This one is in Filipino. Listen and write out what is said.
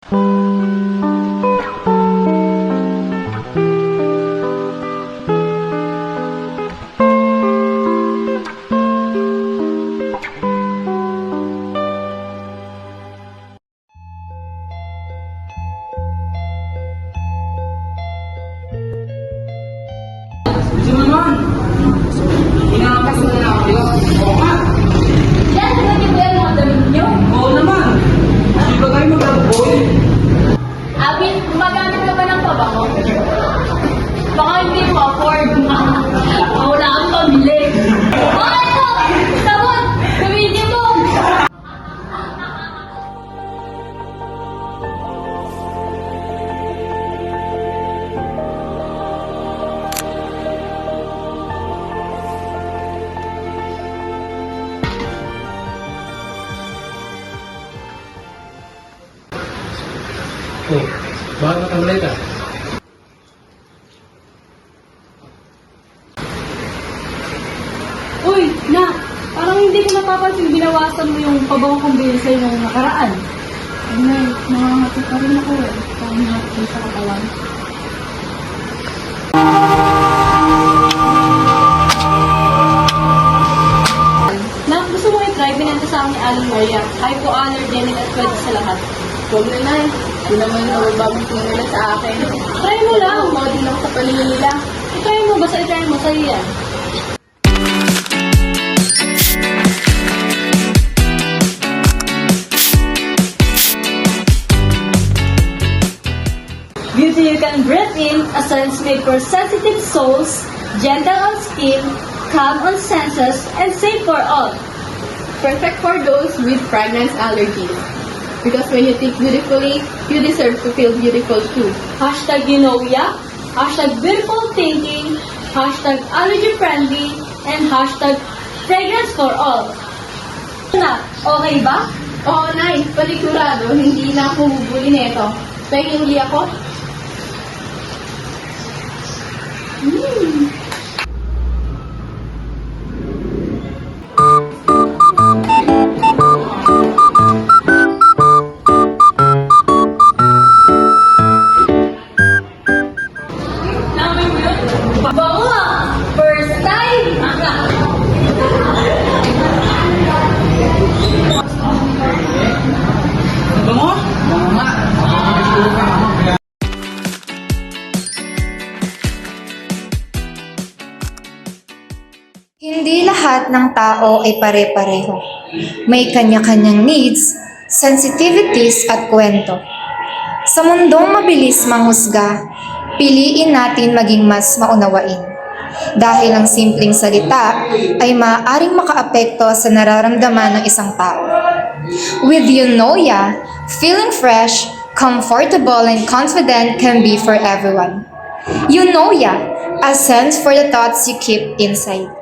Gusto mo naman? Inaangkas na lang ako. Oo nga. Yan, naman niyo ba yung mga damit niyo? Oo naman. Hindi ba tayo mag-boy? Abin, gumagamit ka ba ng pabango? Baka hindi mo afford. Wala kang pamili. Okay po! Sabon! Gamitin mo! Oh, bakit matamlay ka? Uy, na! Parang hindi ko napapansin binawasan mo yung pabango kong bilhin sa'yo nung nakaraan. Ano, nangangati pa rin ako eh. Parang hati sa katawan. Na, gusto mo i-try? Binenta sa akin ni Aling Maria. Hypoallergenic at pwede sa lahat. Huwag na na. Hindi naman nababagong tingin nila sa akin. Try mo lang! Model lang sa paningin nila. I-try mo, basta i-try mo sa'yo yan. Beauty you can breathe in, a sense made for sensitive souls, gentle on skin, calm on senses, and safe for all. Perfect for those with fragrance allergies. Because when you think beautifully, you deserve to feel beautiful too. Hashtag you know ya, hashtag beautiful thinking, hashtag allergy friendly, and hashtag fragrance for all. Na, okay ba? Oo, Nay. Panigurado, hindi na ako bubuli nito. Pahingin hindi ako. Namin mo yun? Bango ah! First time! Ano mo? Oo nga. Nakakagulong ka naman. Hindi lahat ng tao ay pare-pareho. May kanya-kanyang needs, sensitivities at kwento. Sa mundong mabilis manghusga, piliin natin maging mas maunawain. Dahil ang simpleng salita ay maaaring makaapekto sa nararamdaman ng isang tao. With Eunoia, feeling fresh, comfortable and confident can be for everyone. Eunoia, a sense for the thoughts you keep inside.